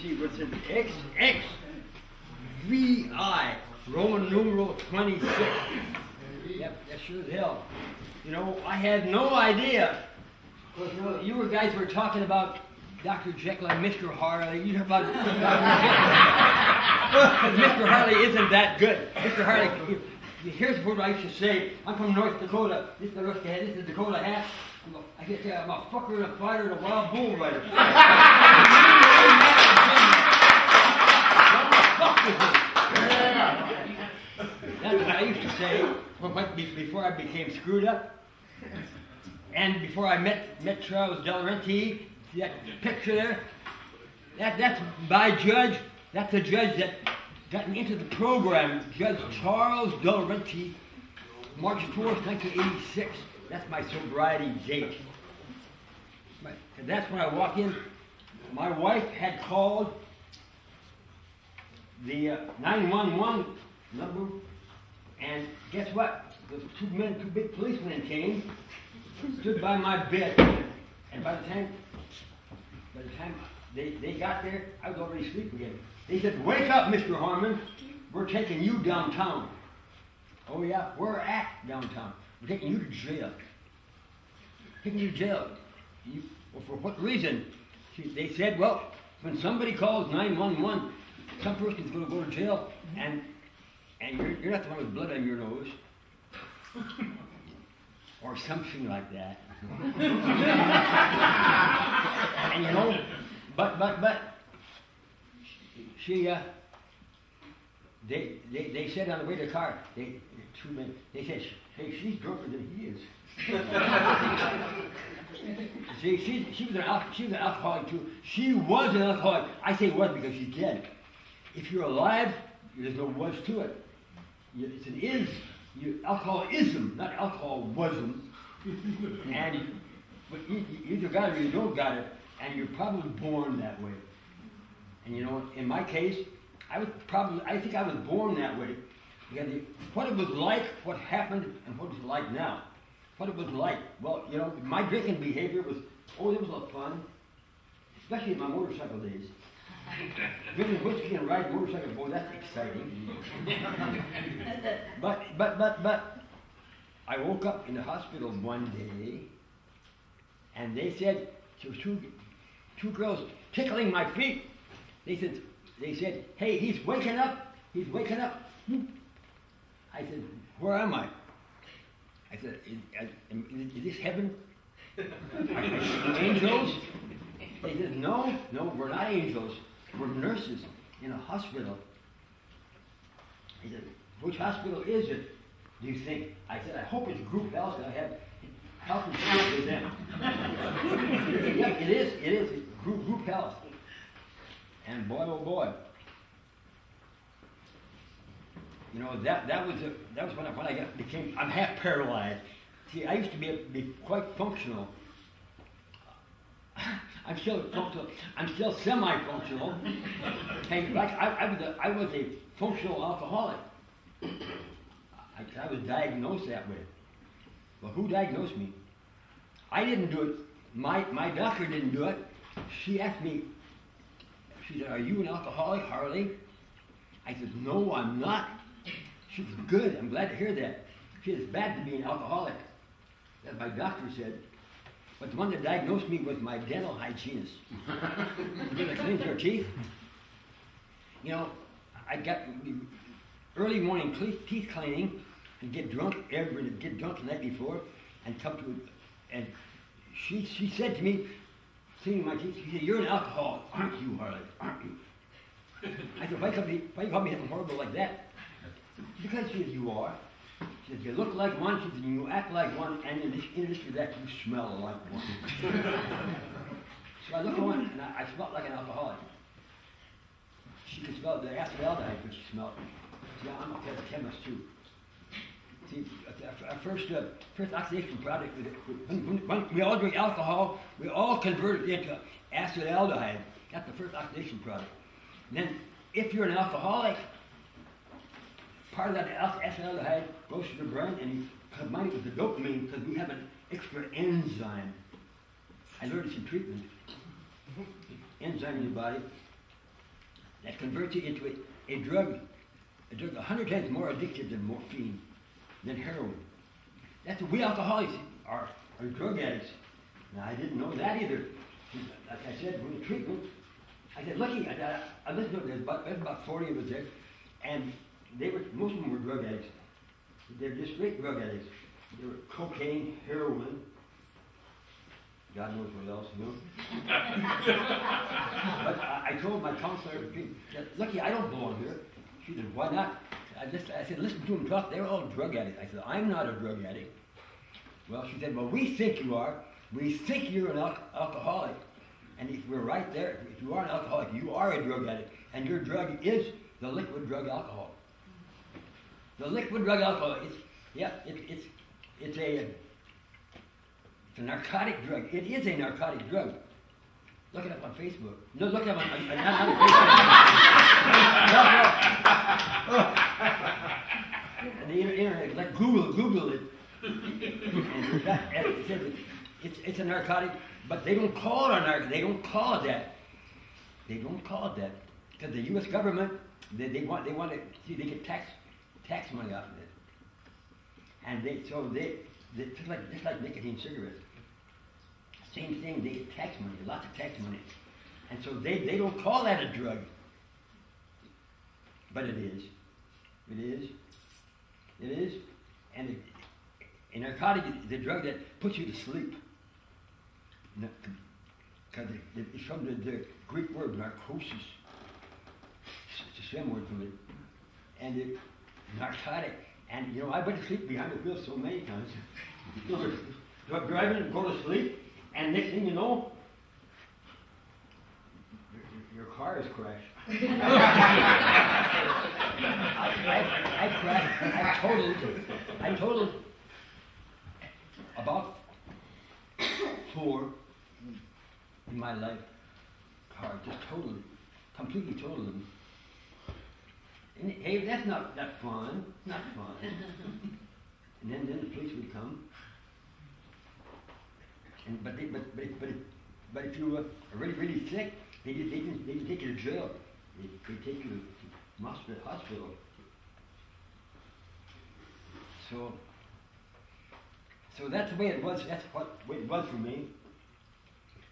see what's in XVI, Roman numeral 26. Yep, that sure as hell. You know, I had no idea. Because, you know, you guys were talking about Dr. Jekyll and Mr. Harley. You heard about Dr. Jekyll. Mr. Harley isn't that good. Mr. Harley, here's what I used to say. I'm from North Dakota. This is the North Dakota, this is the Dakota hat. I can say I'm a fucker and a fighter and a wild bull rider. That's what I used to say before I became screwed up. And before I met Charles Del Rente, see that picture there? That's my judge. That's the judge that got me into the program. Judge Charles Del Rente, March 4th, 1986. That's my sobriety date. And that's when I walk in. My wife had called the 911 number, and guess what? The two big policemen came, stood by my bed, and by the time they got there, I was already asleep again. They said, "Wake up, Mr. Harmon. We're taking you downtown." Oh yeah, we're at downtown. We're taking you to jail. Taking you to jail. Well, for what reason? They said, well, when somebody calls 911, some person's going to go to jail, and you're not the one with blood on your nose, or something like that. And you know, but she they said on the way to the car, they said, hey, she's drunker than he is. See, she was an alcoholic too. She was an alcoholic. I say was because she's dead. If you're alive, there's no was to it. It's an is. Alcoholism, not alcoholism. And but you either got it or you don't got it, and you're probably born that way. And you know, in my case, I think I was born that way. Because what it was like, what happened, and what it's like now. What it was like, well, you know, my drinking behavior was, it was a lot of fun, especially in my motorcycle days. Drinking whiskey and riding motorcycle, boy, that's exciting. But I woke up in the hospital one day, and they said, there was two girls tickling my feet. They said, hey, he's waking up. I said, where am I? I said, is this heaven? Angels? They said, no, we're not angels. We're nurses in a hospital. He said, which hospital is it, do you think? I said, I hope it's group health. I have health insurance with them. Yeah, it is. It's group health. And boy, oh boy. You know, that was when I became, I'm half paralyzed. See, I used to be quite functional. I'm still functional. I'm still semi-functional. And like I was a functional alcoholic. I was diagnosed that way. Well, who diagnosed me? I didn't do it. My doctor didn't do it. She asked me, she said, are you an alcoholic, Harley? I said, no, I'm not. She was good. I'm glad to hear that. She said, it's bad to be an alcoholic. That my doctor said. But the one that diagnosed me was my dental hygienist. You know, cleans your teeth. You know, I got early morning teeth cleaning and get drunk the night before and come to, and she said to me, cleaning my teeth, she said, you're an alcoholic, aren't you, Harley? Aren't you? I said, why you call me something horrible like that? Because she said, you are. She said, you look like one, she said, you act like one, and in addition to that, you smell like one. So I looked at one, and I smelled like an alcoholic. She could smell the acetaldehyde, but she smelled. See, I'm a chemist too. See, our first oxidation product, when we all drink alcohol, we all convert it into acetaldehyde. That's the first oxidation product. And then, if you're an alcoholic, part of that acetaldehyde goes to the brain and you combine it with the dopamine because we have an extra enzyme. I learned this in treatment. Enzyme in your body. that converts you into a drug 100 times more addictive than morphine, than heroin. That's what we alcoholics are drug addicts. Now, I didn't know that either. Like I said, when the treatment, I said, lucky, I listened to it, there's about 40 of us there, and most of them were drug addicts. They're just straight drug addicts. They were cocaine, heroin, God knows what else, you know. But I told my counselor, lucky, I don't belong here. She said, why not? I said, listen to them talk, they're all drug addicts. I said, I'm not a drug addict. Well, she said, well, we think you are. We think you're an alcoholic. And if we're right there, if you are an alcoholic, you are a drug addict. And your drug is the liquid drug alcohol. The liquid drug alcohol, it's a narcotic drug. It is a narcotic drug. Look it up on Facebook. No, look it up on Facebook. The internet, like Google it. It's a narcotic, but they don't call it a narcotic. They don't call it that. They don't call it that because the U.S. government they want to see they get tax money off of it, and they just like nicotine cigarettes. Same thing. They get tax money, lots of tax money, and so they don't call that a drug, but it is. It is. It is, and a narcotic is a drug that puts you to sleep. Because it's from the Greek word narcosis. It's a same word from it. And it's narcotic. And you know, I've been to sleep behind the wheel so many times. Driving and go to sleep, and next thing you know, your car is crashed. I totaled about 4 in my life car, just completely totaled them. And hey, that's not fun, not fun. And then the police would come. And but if you were really sick, they didn't take you to jail. They take you to hospital. So that's the way it was. That's what it was for me.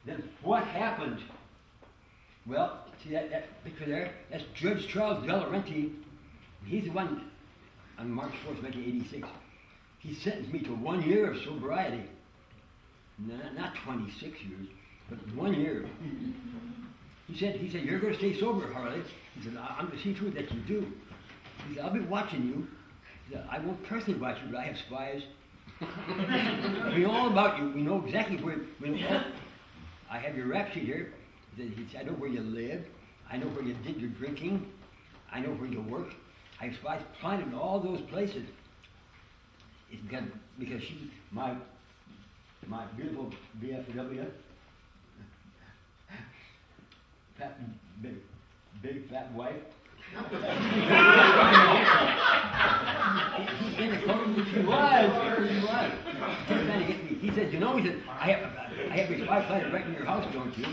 Then what happened? Well, see that picture there? That's Judge Charles De Laurenti. He's the one on March 4th, 1986. He sentenced me to 1 year of sobriety. Not 26 years, but 1 year. He said, you're going to stay sober, Harley. He said, I'm going to see to it that you do. He said, I'll be watching you. He said, I won't personally watch you, but I have spies. We know all about you. We know exactly where. I have your rap sheet here. He said, I know where you live. I know where you did your drinking. I know where you work. I have spies planted in all those places. It's because she's my beautiful BFW, fat, big fat wife. She was. He said, you know, I have your spy planted right in your house, don't you?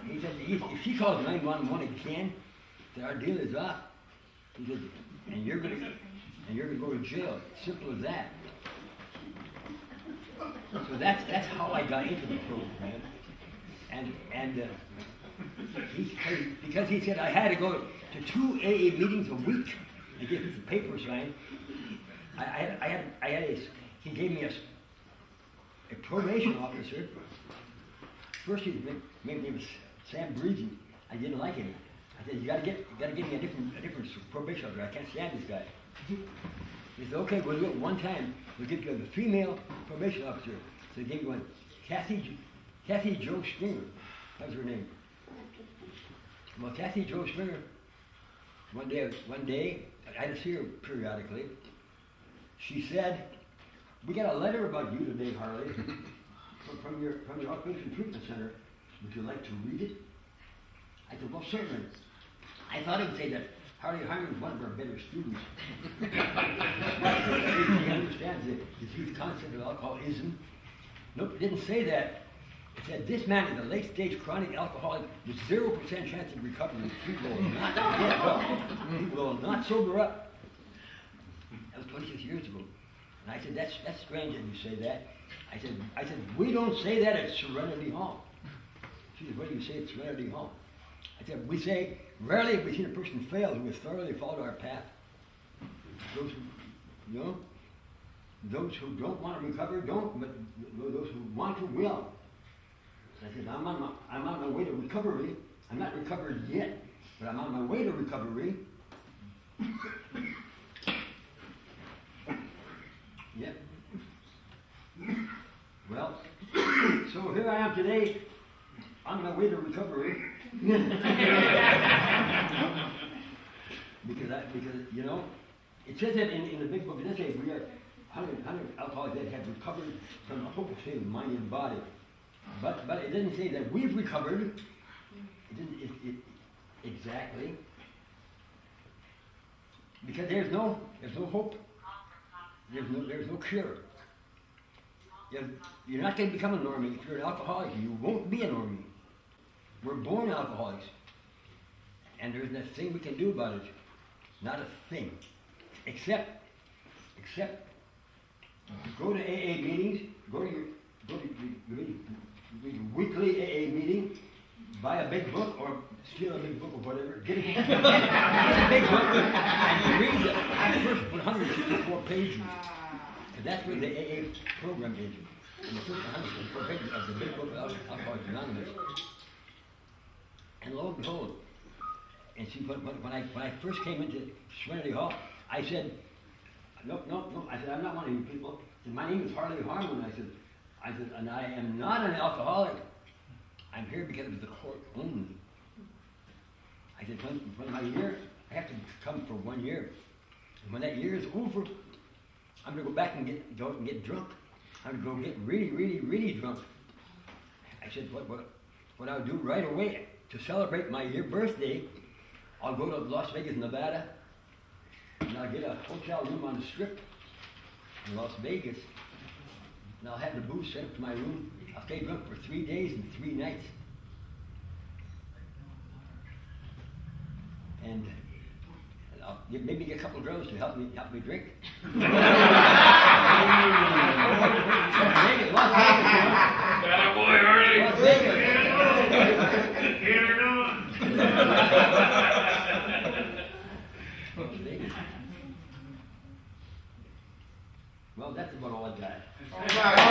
He said, if she calls 911 again, then our deal is off. He said, and you're gonna go to jail. Simple as that. So that's how I got into the program, and because he said I had to go to 2 AA meetings a week and get the paper signed. He gave me a probation officer. First he made me Sam Breezy. I didn't like him. I said, you gotta give me a different probation officer. I can't stand this guy. He said, okay, we'll do it one time. We'll give you a female probation officer. So they gave me one, Kathy Jo Stringer. That was her name. Well, Kathy Jo Stringer, one day, I had to see her periodically. She said, we got a letter about you today, Harley, from your outpatient treatment center. Would you like to read it? I said, well, certainly. I thought it would say that Harley Harmon is one of our better students. He understands the huge concept of alcoholism. Nope, it didn't say that. It said, this man is a late-stage chronic alcoholic with 0% chance of recovery. He will not get well. He will not sober up. That was 26 years ago. And I said, that's strange that you say that. I said, we don't say that at Serenity Hall. She said, what do you say at Serenity Hall? I said, we say, rarely have we seen a person fail who has thoroughly followed our path. Those who, you know, those who don't want to recover don't, but those who want to will. So I said, I'm on my way to recovery. I'm not recovered yet, but I'm on my way to recovery. Yep. Well, so here I am today, on my way to recovery. because you know, it says that in the big book, it says we are 100 alcoholics that have recovered from a hopeless state of mind and body. But it doesn't say that we've recovered. It didn't exactly. Because there's no hope. There's no cure. You're not going to become a normie. If you're an alcoholic, you won't be a normie. We're born alcoholics. And there's nothing thing we can do about it. Not a thing. Except go to AA meetings, go to your weekly AA meeting, buy a big book or steal a big book or whatever, get a big book and read the first 164 pages. And that's what the AA program is. And the first 164 pages of the big book of Alcoholics Anonymous. And lo and behold, and see, when I first came into Serenity Hall, I said, no, I said, I'm not one of you people. And my name is Harley Harmon. I said, and I am not an alcoholic. I'm here because of the court only. I said, when my year, I have to come for 1 year. And when that year is over, I'm going to go back and go and get drunk. I'm going to go get really, really, really drunk. I said, what I'll do right away to celebrate my birthday, I'll go to Las Vegas, Nevada, and I'll get a hotel room on the Strip in Las Vegas, and I'll have the booze sent up to my room. I'll stay drunk for 3 days and 3 nights. And I'll maybe get a couple of girls to help me drink. Las Vegas. That boy, Harley. Las Vegas. Get her doing. Las Vegas. Well, that's about all I got. All right.